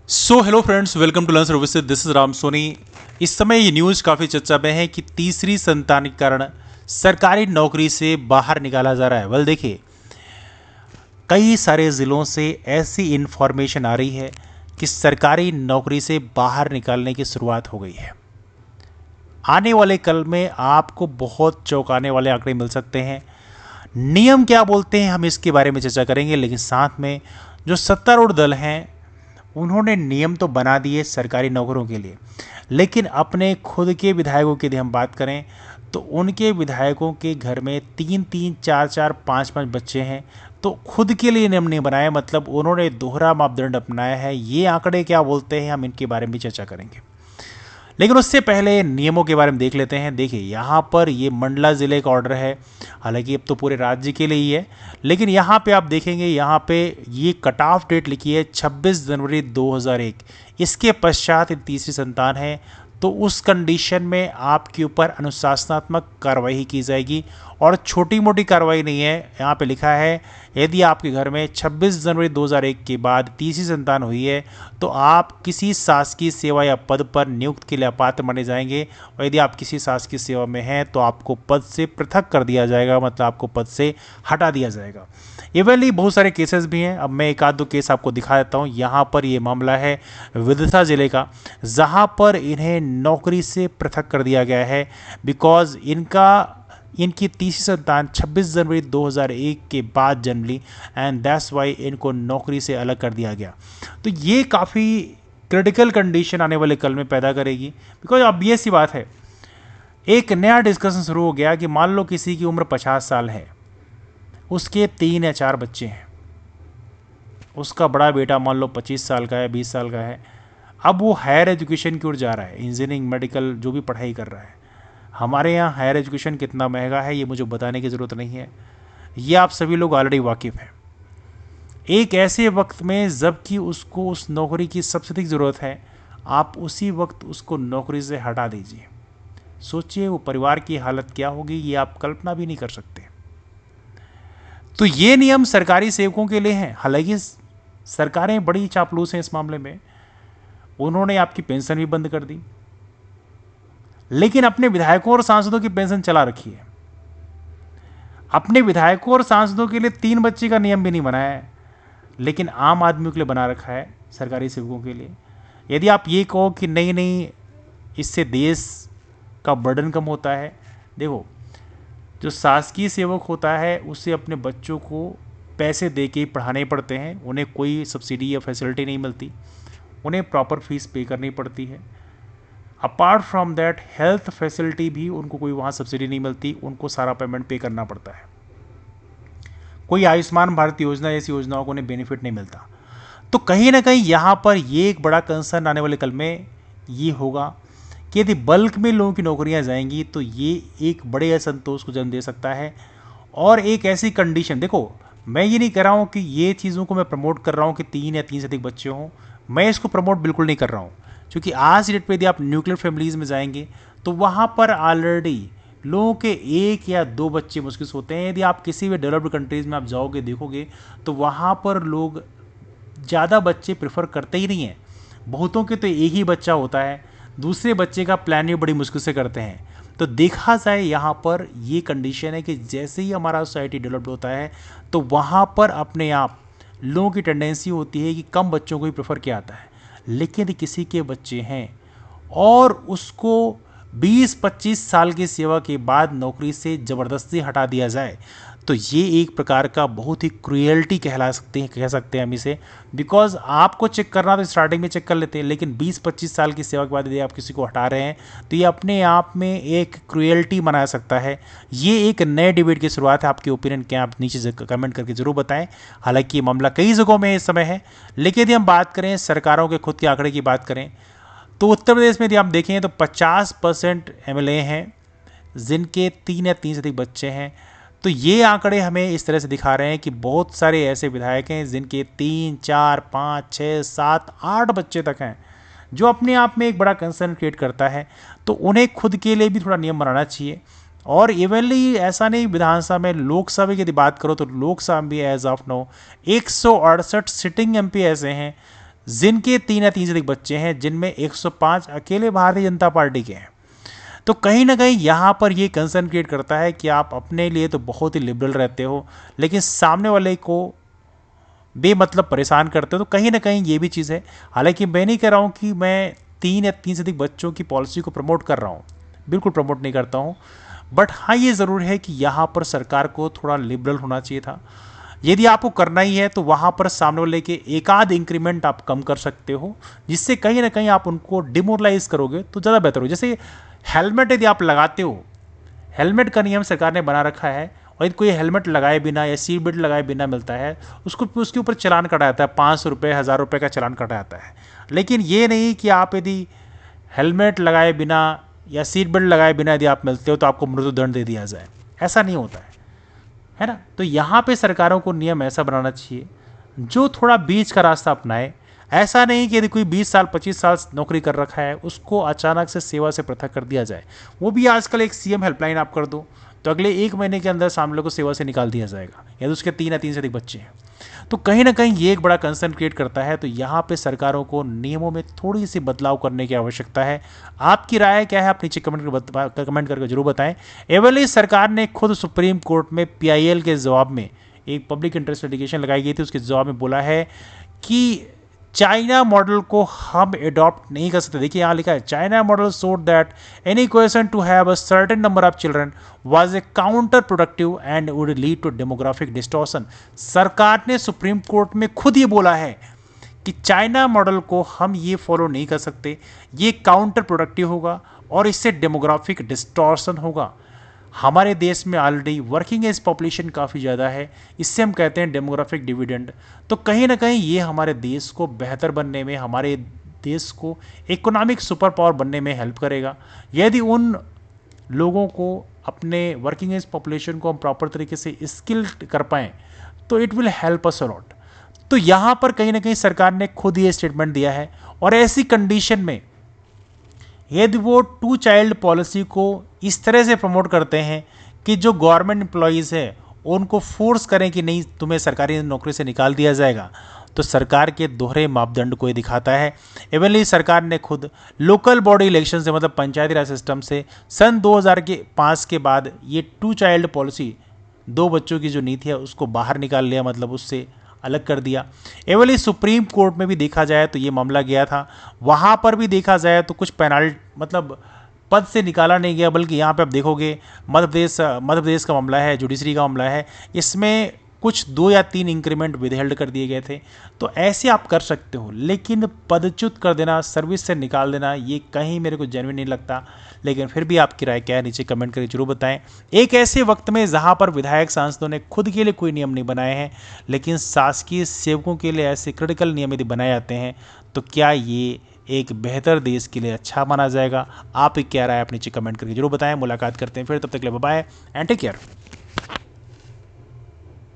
So hello friends, welcome to learn services. This is Ram Soni. इस समय ये न्यूज़ काफ़ी चर्चा में है कि तीसरी संतान के कारण सरकारी नौकरी से बाहर निकाला जा रहा है। वेल देखिए, कई सारे ज़िलों से ऐसी इन्फॉर्मेशन आ रही है कि सरकारी नौकरी से बाहर निकालने की शुरुआत हो गई है। आने वाले कल में आपको बहुत चौंकाने वाले आंकड़े मिल सकते हैं। नियम क्या बोलते हैं, हम इसके बारे में चर्चा करेंगे, लेकिन साथ में जो सत्तारूढ़ दल हैं उन्होंने नियम तो बना दिए सरकारी नौकरों के लिए, लेकिन अपने खुद के विधायकों की यदि हम बात करें तो उनके विधायकों के घर में 3-3, 4-4, 5-5 बच्चे हैं, तो खुद के लिए नियम नहीं बनाया, मतलब उन्होंने दोहरा मापदंड अपनाया है। ये आंकड़े क्या बोलते हैं, हम इनके बारे में चर्चा करेंगे, लेकिन उससे पहले नियमों के बारे में देख लेते हैं। देखिए, यहाँ पर ये मंडला ज़िले का ऑर्डर है, हालांकि अब तो पूरे राज्य के लिए ही है, लेकिन यहाँ पे आप देखेंगे, यहाँ पे ये कट ऑफ डेट लिखी है 26 जनवरी 2001। इसके पश्चात तीसरी संतान है तो उस कंडीशन में आपके ऊपर अनुशासनात्मक कार्रवाई की जाएगी, और छोटी मोटी कार्रवाई नहीं है। यहाँ पे लिखा है, यदि आपके घर में 26 जनवरी 2001 के बाद तीसरी संतान हुई है तो आप किसी शासकीय सेवा या पद पर नियुक्त के लिए अपात्र माने जाएंगे, और यदि आप किसी शासकीय सेवा में हैं तो आपको पद से पृथक कर दिया जाएगा, मतलब आपको पद से हटा दिया जाएगा। इवेंटली बहुत सारे केसेस भी हैं। अब मैं एक आध दो केस आपको दिखा देता हूँ। यहाँ पर ये मामला है विदिशा ज़िले का, जहाँ पर इन्हें नौकरी से पृथक कर दिया गया है बिकॉज इनकी तीसरी संतान 26 जनवरी 2001 के बाद जन्म ली, एंड दैट्स वाई इनको नौकरी से अलग कर दिया गया। तो ये काफ़ी क्रिटिकल कंडीशन आने वाले कल में पैदा करेगी, बिकॉज अब ये सी बात है, एक नया डिस्कशन शुरू हो गया कि मान लो किसी की उम्र 50 साल है, उसके 3 या 4 बच्चे हैं, उसका बड़ा बेटा मान लो 25 साल का है, 20 साल का है, अब वो हायर एजुकेशन की ओर जा रहा है, इंजीनियरिंग, मेडिकल, जो भी पढ़ाई कर रहा है। हमारे यहाँ हायर एजुकेशन कितना महंगा है ये मुझे बताने की ज़रूरत नहीं है, ये आप सभी लोग ऑलरेडी वाकिफ़ हैं। एक ऐसे वक्त में जबकि उसको उस नौकरी की सबसे अधिक ज़रूरत है, आप उसी वक्त उसको नौकरी से हटा दीजिए। सोचिए वो परिवार की हालत क्या होगी, ये आप कल्पना भी नहीं कर सकते। तो ये नियम सरकारी सेवकों के लिए हैं। हालांकि सरकारें बड़ी चापलूस हैं इस मामले में, उन्होंने आपकी पेंशन भी बंद कर दी, लेकिन अपने विधायकों और सांसदों की पेंशन चला रखी है। अपने विधायकों और सांसदों के लिए 3 बच्चे का नियम भी नहीं बनाया है, लेकिन आम आदमियों के लिए बना रखा है, सरकारी सेवकों के लिए। यदि आप ये कहो कि नहीं नहीं, इससे देश का बर्डन कम होता है, देखो, जो शासकीय सेवक होता है उसे अपने बच्चों को पैसे दे के पढ़ाने पड़ते हैं, उन्हें कोई सब्सिडी या फैसिलिटी नहीं मिलती, उन्हें प्रॉपर फीस पे करनी पड़ती है। Apart from that health facility भी उनको कोई वहाँ सब्सिडी नहीं मिलती, उनको सारा पेमेंट पे करना पड़ता है। कोई आयुष्मान भारत योजना जैसी योजनाओं को उन्हें बेनिफिट नहीं मिलता। तो कहीं ना कहीं यहाँ पर ये एक बड़ा कंसर्न आने वाले कल में ये होगा कि यदि बल्क में लोगों की नौकरियाँ जाएंगी तो ये एक बड़े असंतोष को जन्म दे सकता है। और एक ऐसी कंडीशन, देखो, मैं ये नहीं कर रहा हूँ कि ये चीज़ों को मैं प्रमोट कर रहा हूँ कि 3 या 3 से अधिक बच्चे हों, मैं इसको प्रमोट बिल्कुल नहीं कर रहा हूँ, क्योंकि आज की डेट पे यदि आप न्यूक्लियर फैमिलीज़ में जाएंगे तो वहाँ पर ऑलरेडी लोगों के 1 या 2 बच्चे मुश्किल से होते हैं। यदि आप किसी भी डेवलप्ड कंट्रीज़ में आप जाओगे, देखोगे तो वहाँ पर लोग ज़्यादा बच्चे प्रेफर करते ही नहीं हैं। बहुतों के तो एक ही बच्चा होता है, दूसरे बच्चे का प्लान भी बड़ी मुश्किल से करते हैं। तो देखा जाए यहाँ पर ये कंडीशन है कि जैसे ही हमारा सोसाइटी डेवलप्ड होता है तो वहाँ पर अपने आप लोगों की टेंडेंसी होती है कि कम बच्चों को ही प्रेफर किया जाता है। लेकिन यदि किसी के बच्चे हैं और उसको 20-25 साल की सेवा के बाद नौकरी से ज़बरदस्ती हटा दिया जाए तो ये एक प्रकार का बहुत ही क्रुएल्टी कह सकते हैं हम इसे। बिकॉज आपको चेक करना तो स्टार्टिंग में चेक कर लेते हैं, लेकिन 20-25 साल की सेवा के बाद यदि आप किसी को हटा रहे हैं तो ये अपने आप में एक क्रुएल्टी बना सकता है। ये एक नए डिबेट की शुरुआत है। आपके ओपिनियन क्या, आप नीचे कमेंट करके जरूर बताएं। हालांकि ये मामला कई जगहों में इस समय है, लेकिन यदि हम बात करें सरकारों के खुद के आंकड़े की बात करें तो उत्तर प्रदेश में यदि आप देखें तो 50% MLA हैं जिनके 3 या 3 से अधिक बच्चे हैं। तो ये आंकड़े हमें इस तरह से दिखा रहे हैं कि बहुत सारे ऐसे विधायक हैं जिनके 3, 4, 5, 6, 7, 8 बच्चे तक हैं, जो अपने आप में एक बड़ा कंसर्न क्रिएट करता है। तो उन्हें खुद के लिए भी थोड़ा नियम बनाना चाहिए। और इवनली ऐसा नहीं, विधानसभा में, लोकसभा की यदि बात करो तो लोकसभा भी as of now 168 sitting MP ऐसे हैं जिनके 3 या 3 से अधिक बच्चे हैं, जिनमें 105 अकेले भारतीय जनता पार्टी के हैं। तो कहीं ना कहीं यहाँ पर ये कंसर्न क्रिएट करता है कि आप अपने लिए तो बहुत ही लिबरल रहते हो, लेकिन सामने वाले को बेमतलब परेशान करते हो। तो कहीं ना कहीं ये भी चीज़ है। हालांकि मैं नहीं कह रहा हूँ कि मैं 3 या 3 से अधिक बच्चों की पॉलिसी को प्रमोट कर रहा हूँ, बिल्कुल प्रमोट नहीं करता हूँ। बट हाँ, ये ज़रूर है कि यहाँ पर सरकार को थोड़ा लिबरल होना चाहिए था। यदि आपको करना ही है तो वहाँ पर सामने वाले के एक आध इंक्रीमेंट आप कम कर सकते हो, जिससे कहीं ना कहीं आप उनको डिमोरलाइज करोगे तो ज़्यादा बेहतर हो। जैसे हेलमेट यदि आप लगाते हो, हेलमेट का नियम सरकार ने बना रखा है, और यदि कोई हेलमेट लगाए बिना या सीट बेल्ट लगाए बिना मिलता है, उसको उसके ऊपर चालान कटा जाता है, 500 रुपये 1000 रुपये का चालान कटा जाता है। लेकिन ये नहीं कि आप यदि हेलमेट लगाए बिना या सीट बेल्ट लगाए बिना यदि आप मिलते हो तो आपको मृत्युदंड दे दिया जाए, ऐसा नहीं होता है ना। तो यहाँ पे सरकारों को नियम ऐसा बनाना चाहिए जो थोड़ा बीच का रास्ता अपनाए। ऐसा नहीं कि यदि कोई 20 साल 25 साल नौकरी कर रखा है उसको अचानक से सेवा से पृथक कर दिया जाए। वो भी आजकल एक सीएम हेल्पलाइन आप कर दो तो अगले 1 महीने के अंदर सामने को सेवा से निकाल दिया जाएगा, यदि उसके 3 या 3 से अधिक बच्चे हैं। तो कहीं ना कहीं ये एक बड़ा कंसर्न क्रिएट करता है। तो यहाँ पे सरकारों को नियमों में थोड़ी सी बदलाव करने की आवश्यकता है। आपकी राय क्या है, आप नीचे कमेंट करके जरूर बताएं। एवं सरकार ने खुद सुप्रीम कोर्ट में पीआईएल के जवाब में एक पब्लिक इंटरेस्ट लिटिगेशन लगाई गई थी, उसके जवाब में बोला है कि चाइना मॉडल को हम एडॉप्ट नहीं कर सकते। देखिए यहाँ लिखा है, China model showed that any question to have a certain number of children was a counter productive and would lead to demographic distortion. सरकार ने सुप्रीम कोर्ट में खुद ये बोला है कि चाइना मॉडल को हम ये फॉलो नहीं कर सकते, ये काउंटर प्रोडक्टिव होगा और इससे डेमोग्राफिक डिस्टॉर्शन होगा। हमारे देश में ऑलरेडी वर्किंग एज पॉपुलेशन काफ़ी ज़्यादा है, इससे हम कहते हैं डेमोग्राफिक डिविडेंड। तो कहीं ना कहीं ये हमारे देश को बेहतर बनने में, हमारे देश को इकोनॉमिक सुपर पावर बनने में हेल्प करेगा। यदि उन लोगों को, अपने वर्किंग एज पॉपुलेशन को हम प्रॉपर तरीके से स्किल्ड कर पाएँ तो it will help us a lot. तो यहाँ पर कहीं ना कहीं सरकार ने खुद ये स्टेटमेंट दिया है। और ऐसी कंडीशन में यदि वो 2 चाइल्ड पॉलिसी को इस तरह से प्रमोट करते हैं कि जो गवर्नमेंट एम्प्लॉयज़ है उनको फोर्स करें कि नहीं तुम्हें सरकारी नौकरी से निकाल दिया जाएगा, तो सरकार के दोहरे मापदंड को ये दिखाता है। एवनली सरकार ने खुद लोकल बॉडी इलेक्शन से, मतलब पंचायती राज सिस्टम से सन 2005 के बाद ये 2 चाइल्ड पॉलिसी, 2 बच्चों की जो नीति है उसको बाहर निकाल लिया, मतलब उससे अलग कर दिया। एवं सुप्रीम कोर्ट में भी देखा जाए तो ये मामला गया था, वहाँ पर भी देखा जाए तो कुछ पेनाल्टी, मतलब पद से निकाला नहीं गया, बल्कि यहाँ पे आप देखोगे मध्य प्रदेश का मामला है, जुडिशरी का मामला है, इसमें कुछ 2 या 3 इंक्रीमेंट विदहेल्ड कर दिए गए थे। तो ऐसे आप कर सकते हो, लेकिन पदच्युत कर देना, सर्विस से निकाल देना, ये कहीं मेरे को जेन्युइन नहीं लगता। लेकिन फिर भी आपकी राय क्या है, नीचे कमेंट करके जरूर बताएं। एक ऐसे वक्त में जहां पर विधायक सांसदों ने खुद के लिए कोई नियम नहीं बनाए हैं, लेकिन शासकीय सेवकों के लिए ऐसे क्रिटिकल नियम यदि बनाए जाते हैं, तो क्या ये एक बेहतर देश के लिए अच्छा माना जाएगा? आप क्या राय है, आप नीचे कमेंट करके जरूर बताएं। मुलाकात करते हैं फिर, तब तक के लिए bye bye and take care.